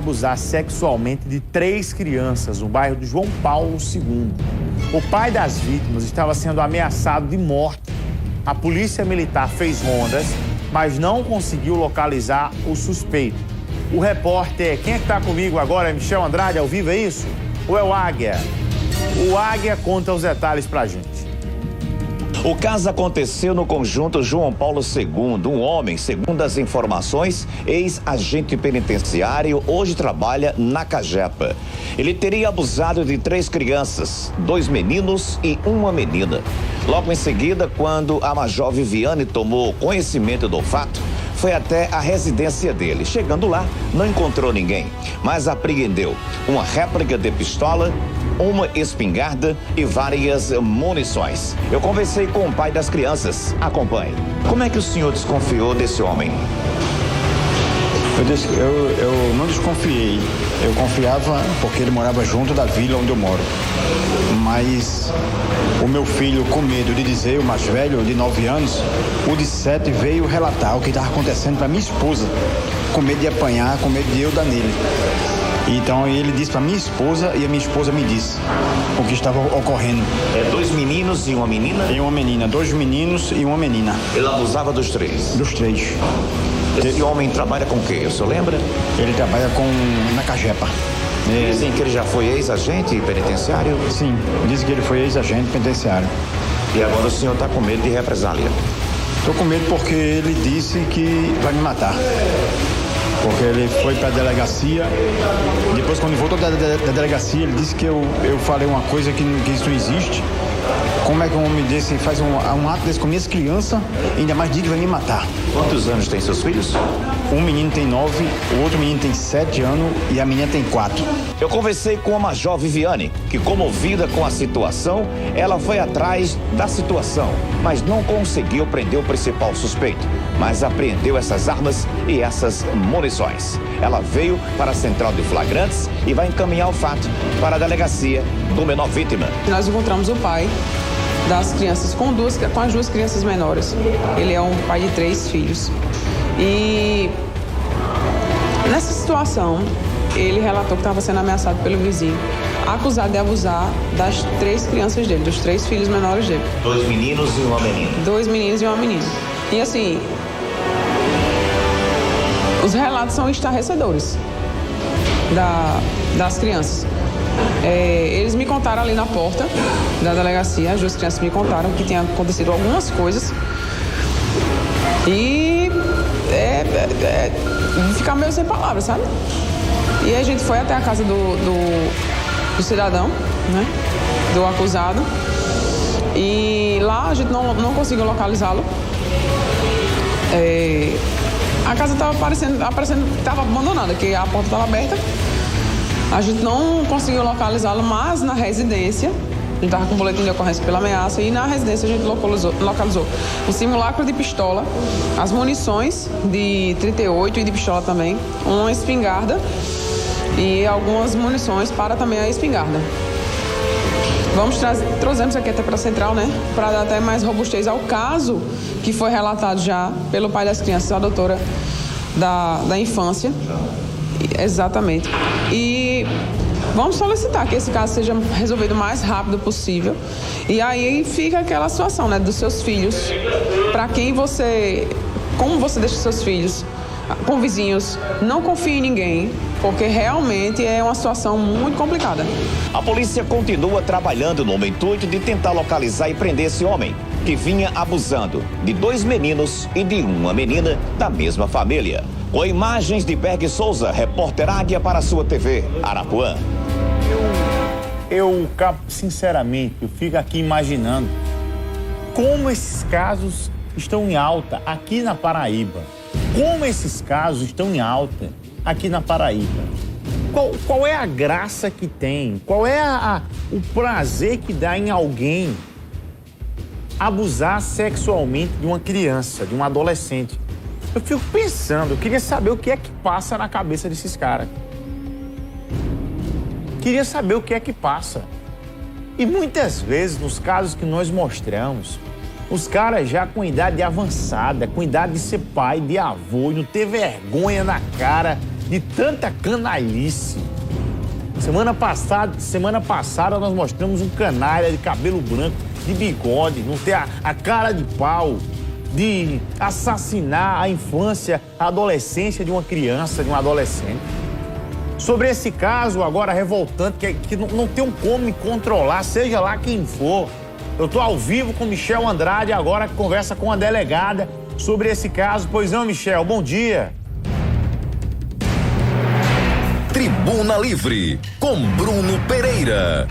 Abusar sexualmente de 3 crianças no bairro de João Paulo II. O pai das vítimas estava sendo ameaçado de morte. A polícia militar fez rondas, mas não conseguiu localizar o suspeito. O repórter, quem é que está comigo agora? É Michel Andrade, ao vivo, é isso? Ou é o Águia? O Águia conta os detalhes pra gente. O caso aconteceu no conjunto João Paulo II. Um homem, segundo as informações, ex-agente penitenciário, hoje trabalha na Cagepa. Ele teria abusado de 3 crianças, 2 meninos e uma menina. Logo em seguida, quando a Major Viviane tomou conhecimento do fato, foi até a residência dele. Chegando lá, não encontrou ninguém, mas apreendeu uma réplica de pistola, uma espingarda e várias munições. Eu conversei com o pai das crianças. Acompanhe. Como é que o senhor desconfiou desse homem? Eu não desconfiei. Eu confiava porque ele morava junto da vila onde eu moro. Mas o meu filho, com medo de dizer, o mais velho, de 9 anos, o de 7, veio relatar o que estava acontecendo para minha esposa, com medo de apanhar, com medo de eu dar nele. Então ele disse para minha esposa e a minha esposa me disse o que estava ocorrendo. 2 meninos e uma menina? E uma menina, 2 meninos e uma menina. Ele abusava dos 3? Dos 3. Esse homem trabalha com o quê? O senhor lembra? Ele trabalha na Cagepa. Dizem que ele já foi ex-agente penitenciário? Sim, dizem que ele foi ex-agente penitenciário. E agora o senhor está com medo de represália? Estou com medo porque ele disse que vai me matar. Porque ele foi para a delegacia, depois quando voltou da delegacia, ele disse que eu falei uma coisa que isso não existe. Como é que um homem desse faz um ato desse com minhas crianças, ainda mais diz que vai me matar? Quantos anos tem seus filhos? Um menino tem 9, o outro menino tem 7 anos e a menina tem 4. Eu conversei com a Major Viviane, que, comovida com a situação, ela foi atrás da situação, mas não conseguiu prender o principal suspeito, mas apreendeu essas armas e essas munições. Ela veio para a central de flagrantes e vai encaminhar o fato para a delegacia do menor vítima. Nós encontramos o pai das crianças com as 2 crianças menores. Ele é um pai de 3 filhos. E nessa situação, ele relatou que estava sendo ameaçado pelo vizinho, acusado de abusar das 3 crianças dele, dos 3 filhos menores dele. 2 meninos e uma menina. 2 meninos e uma menina. E assim, os relatos são estarrecedores das crianças. Eles me contaram ali na porta da delegacia, as 2 crianças me contaram que tinha acontecido algumas coisas e ficar meio sem palavras, sabe? E a gente foi até a casa do cidadão, né? Do acusado, e lá a gente não conseguiu localizá-lo. A casa estava aparecendo, estava abandonada, que a porta estava aberta. A gente não conseguiu localizá-lo, mas na residência, a gente estava com um boletim de ocorrência pela ameaça, e na residência a gente localizou um simulacro de pistola, as munições de 38 e de pistola também, uma espingarda e algumas munições para também a espingarda. Trouxemos aqui até para a central, né, para dar até mais robustez ao caso que foi relatado já pelo pai das crianças, a doutora da infância. Exatamente. E vamos solicitar que esse caso seja resolvido o mais rápido possível. E aí fica aquela situação, né, dos seus filhos. Como você deixa seus filhos com vizinhos, não confie em ninguém, porque realmente é uma situação muito complicada. A polícia continua trabalhando no intuito de tentar localizar e prender esse homem, que vinha abusando de 2 meninos e de uma menina da mesma família. Com imagens de Berg Souza, repórter Águia para a sua TV, Arapuã. Eu, sinceramente, eu fico aqui imaginando como esses casos estão em alta aqui na Paraíba. Como esses casos estão em alta aqui na Paraíba. Qual é a graça que tem? Qual é o prazer que dá em alguém abusar sexualmente de uma criança, de um adolescente? Eu fico pensando, eu queria saber o que é que passa na cabeça desses caras. Queria saber o que é que passa. E muitas vezes, nos casos que nós mostramos, os caras já com idade avançada, com idade de ser pai, de avô, e não ter vergonha na cara de tanta canalice. Semana passada nós mostramos um canalha de cabelo branco, de bigode, não ter a cara de pau, de assassinar a infância, a adolescência de uma criança, de um adolescente. Sobre esse caso agora revoltante, que não tem como me controlar, seja lá quem for. Eu estou ao vivo com Michel Andrade agora, que conversa com a delegada sobre esse caso. Pois não, Michel, bom dia. Tribuna Livre, com Bruno Pereira.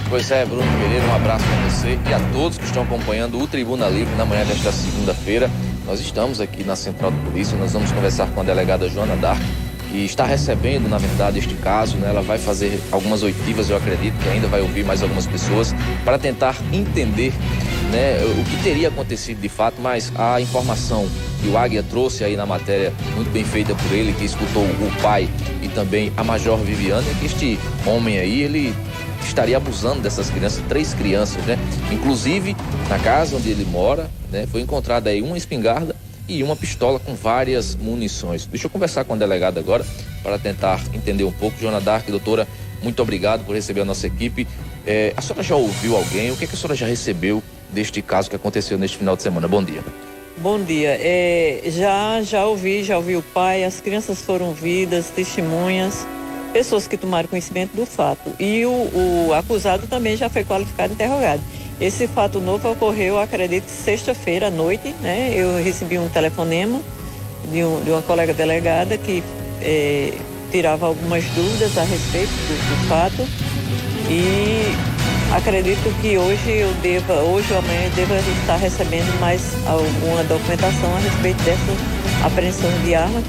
Pois é, Bruno Pereira, um abraço para você e a todos que estão acompanhando o Tribuna Livre na manhã desta segunda-feira. Nós estamos aqui na Central de Polícia, nós vamos conversar com a delegada Joana Dark, que está recebendo, na verdade, este caso, né? Ela vai fazer algumas oitivas, eu acredito que ainda vai ouvir mais algumas pessoas, para tentar entender, né, o que teria acontecido de fato, mas a informação que o Águia trouxe aí na matéria, muito bem feita por ele, que escutou o pai e também a Major Viviane, é que este homem aí, ele estaria abusando dessas crianças, 3 crianças, né? Inclusive, na casa onde ele mora, né, foi encontrada aí uma espingarda e uma pistola com várias munições. Deixa eu conversar com a delegada agora para tentar entender um pouco. Joana Dark, doutora, muito obrigado por receber a nossa equipe. A senhora já ouviu alguém? O que a senhora já recebeu deste caso que aconteceu neste final de semana? Bom dia. Bom dia. Já ouvi o pai, as crianças foram ouvidas, testemunhas, pessoas que tomaram conhecimento do fato. E o acusado também já foi qualificado e interrogado. Esse fato novo ocorreu, acredito, sexta-feira à noite, né? Eu recebi um telefonema de uma colega delegada que tirava algumas dúvidas a respeito do fato e acredito que hoje ou amanhã eu deva estar recebendo mais alguma documentação a respeito dessa apreensão de arma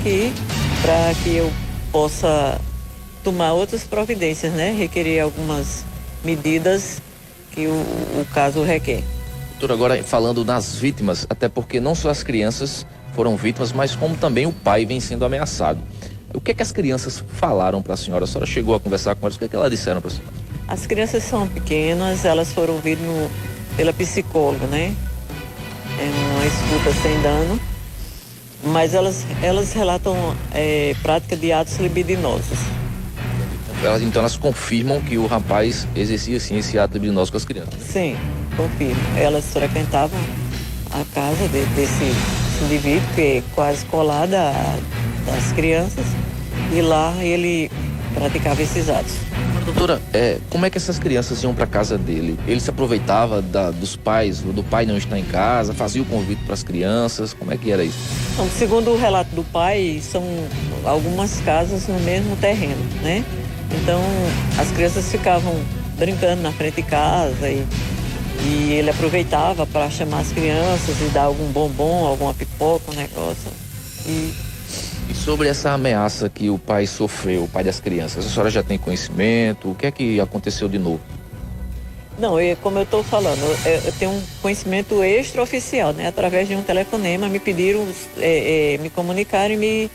para que eu possa tomar outras providências, né? Requerer algumas medidas que o caso requer. Doutor, agora falando nas vítimas, até porque não só as crianças foram vítimas, mas como também o pai vem sendo ameaçado. O que as crianças falaram para a senhora? A senhora chegou a conversar com elas, o que elas disseram para a senhora? As crianças são pequenas, elas foram ouvidas pela psicóloga, né? É uma escuta sem dano, mas elas relatam prática de atos libidinosos. Então elas confirmam que o rapaz exercia sim esse ato libidinoso com as crianças? Sim, confirmo. Elas frequentavam a casa desse indivíduo, que é quase colada das crianças, e lá ele praticava esses atos. Doutora, como é que essas crianças iam para casa dele? Ele se aproveitava dos pais, do pai não estar em casa, fazia o convite para as crianças, como é que era isso? Então, segundo o relato do pai, são algumas casas no mesmo terreno, né? Então, as crianças ficavam brincando na frente de casa e ele aproveitava para chamar as crianças e dar algum bombom, alguma pipoca, um negócio. E sobre essa ameaça que o pai sofreu, o pai das crianças, a senhora já tem conhecimento? O que é que aconteceu de novo? Não, como eu estou falando, eu tenho um conhecimento extraoficial, né? Através de um telefonema, me pediram, me comunicaram e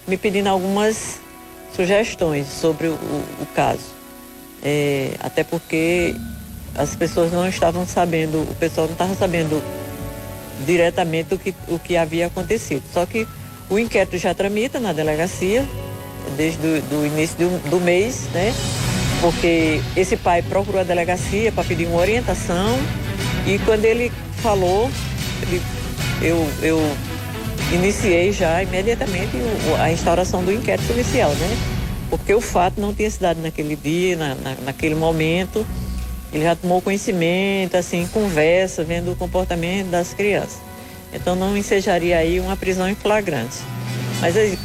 me pedindo algumas sugestões sobre o caso. Até porque as pessoas não estavam sabendo, o pessoal não estava sabendo diretamente o que havia acontecido. Só que o inquérito já tramita na delegacia desde o início do mês, né? Porque esse pai procurou a delegacia para pedir uma orientação e quando ele falou, eu iniciei já imediatamente a instauração do inquérito policial, né? Porque o fato não tinha se dado naquele dia, naquele momento. Ele já tomou conhecimento, assim, conversa, vendo o comportamento das crianças. Então não ensejaria aí uma prisão em flagrante. Mas aí,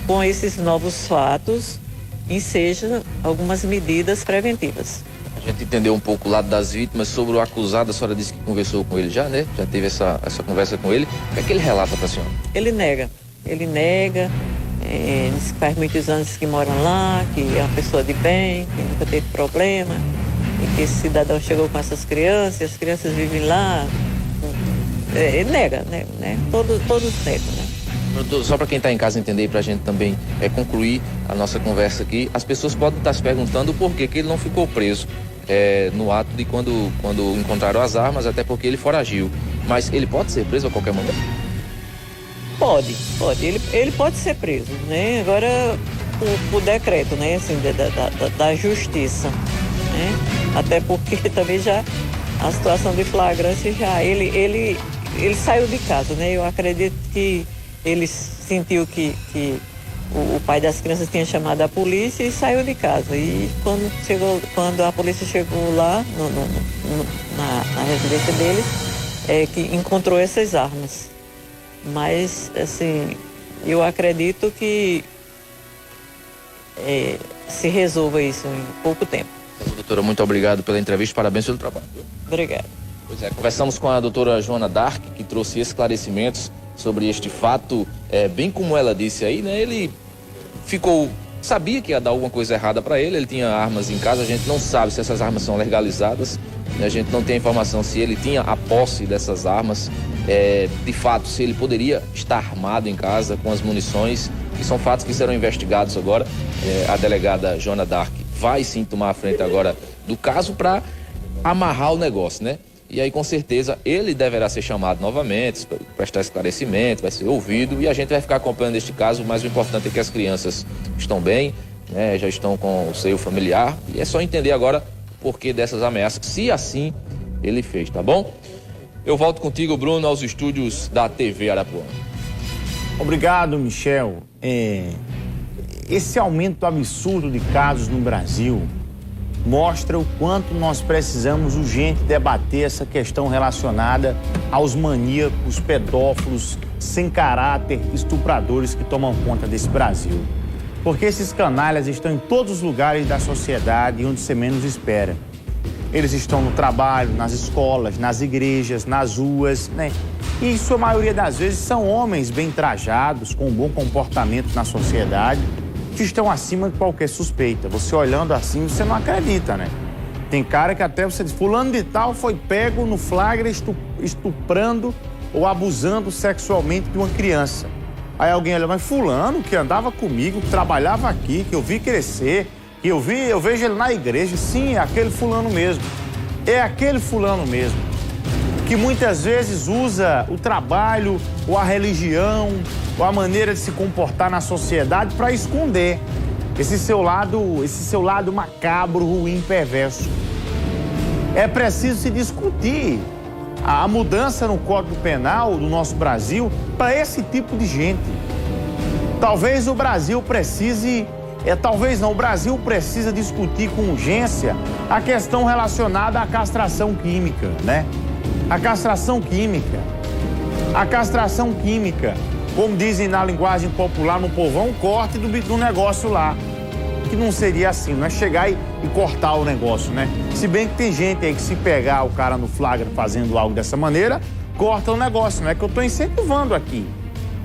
com esses novos fatos, enseja algumas medidas preventivas. A gente entendeu um pouco o lado das vítimas. Sobre o acusado, a senhora disse que conversou com ele já, né? Já teve essa conversa com ele. O que é que ele relata para a senhora? Ele nega, diz que faz muitos anos que moram lá, que é uma pessoa de bem, que nunca teve problema, e que esse cidadão chegou com essas crianças, e as crianças vivem lá. Ele nega, né? Todos negam, né? Só para quem está em casa entender e para a gente também concluir a nossa conversa aqui, as pessoas podem estar se perguntando por que ele não ficou preso no ato de quando encontraram as armas, até porque ele foragiu. Mas ele pode ser preso a qualquer momento? Pode. Ele pode ser preso, né? Agora, por decreto, né? Assim, da justiça, né? Até porque também já a situação de flagrância já... Ele saiu de casa, né? Eu acredito que ele sentiu que o pai das crianças tinha chamado a polícia e saiu de casa. E quando a polícia chegou lá na residência deles, que encontrou essas armas. Mas, assim, eu acredito que se resolva isso em pouco tempo. Doutora, muito obrigado pela entrevista, parabéns pelo trabalho. Obrigada. Pois é, conversamos com a doutora Joana Dark, que trouxe esclarecimentos sobre este fato, bem como ela disse aí, né? Ele sabia que ia dar alguma coisa errada para ele tinha armas em casa, a gente não sabe se essas armas são legalizadas, né? A gente não tem informação se ele tinha a posse dessas armas, de fato, se ele poderia estar armado em casa com as munições, que são fatos que serão investigados agora. A delegada Joana Dark vai sim tomar a frente agora do caso para amarrar o negócio, né? E aí, com certeza, ele deverá ser chamado novamente, para prestar esclarecimento, vai ser ouvido e a gente vai ficar acompanhando este caso. Mas o importante é que as crianças estão bem, né? Já estão com o seio familiar e é só entender agora o porquê dessas ameaças, se assim ele fez, tá bom? Eu volto contigo, Bruno, aos estúdios da TV Arapuã. Obrigado, Michel. Esse aumento absurdo de casos no Brasil mostra o quanto nós precisamos urgente debater essa questão relacionada aos maníacos, pedófilos, sem caráter, estupradores que tomam conta desse Brasil. Porque esses canalhas estão em todos os lugares da sociedade onde você menos espera. Eles estão no trabalho, nas escolas, nas igrejas, nas ruas, né? E, em sua maioria das vezes, são homens bem trajados, com um bom comportamento na sociedade, que estão acima de qualquer suspeita. Você olhando assim, você não acredita, né? Tem cara que até você diz, fulano de tal foi pego no flagra estuprando ou abusando sexualmente de uma criança. Aí alguém olha, mas fulano que andava comigo, que trabalhava aqui, que eu vi crescer, que eu vejo ele na igreja. Sim, é aquele fulano mesmo. É aquele fulano mesmo. Que muitas vezes usa o trabalho, ou a religião, ou a maneira de se comportar na sociedade para esconder esse seu lado macabro, ruim, perverso. É preciso se discutir a mudança no Código Penal do nosso Brasil para esse tipo de gente. Talvez o Brasil precise, o Brasil precisa discutir com urgência a questão relacionada à castração química, né? A castração química, como dizem na linguagem popular no povão, um corte do negócio lá. Que não seria assim, não é chegar e cortar o negócio, né? Se bem que tem gente aí que se pegar o cara no flagra fazendo algo dessa maneira, corta o negócio, não é que eu estou incentivando aqui.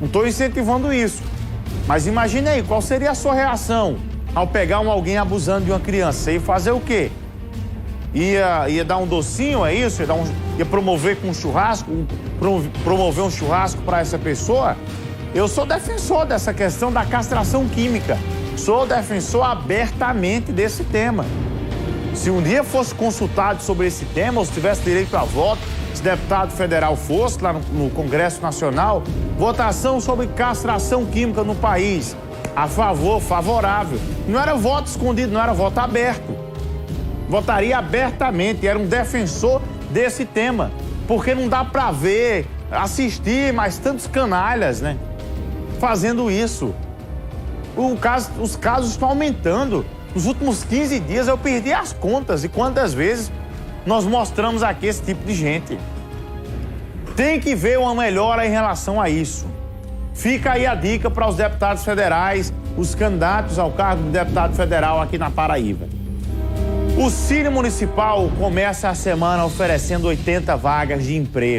Não estou incentivando isso. Mas imagine aí, qual seria a sua reação ao pegar alguém abusando de uma criança? Ia fazer o quê? Ia dar um docinho, é isso? Ia promover com um churrasco, promover um churrasco para essa pessoa? Eu sou defensor dessa questão da castração química. Sou defensor abertamente desse tema. Se um dia fosse consultado sobre esse tema, ou se tivesse direito a voto, se deputado federal fosse lá no Congresso Nacional, votação sobre castração química no país, a favor, favorável. Não era voto escondido, não era voto aberto. Votaria abertamente, era um defensor desse tema, porque não dá para ver, assistir mais tantos canalhas, né, fazendo isso. Os casos estão aumentando. Nos últimos 15 dias eu perdi as contas de quantas vezes nós mostramos aqui esse tipo de gente. Tem que ver uma melhora em relação a isso. Fica aí a dica para os deputados federais, os candidatos ao cargo de deputado federal aqui na Paraíba. O Cine Municipal começa a semana oferecendo 80 vagas de emprego.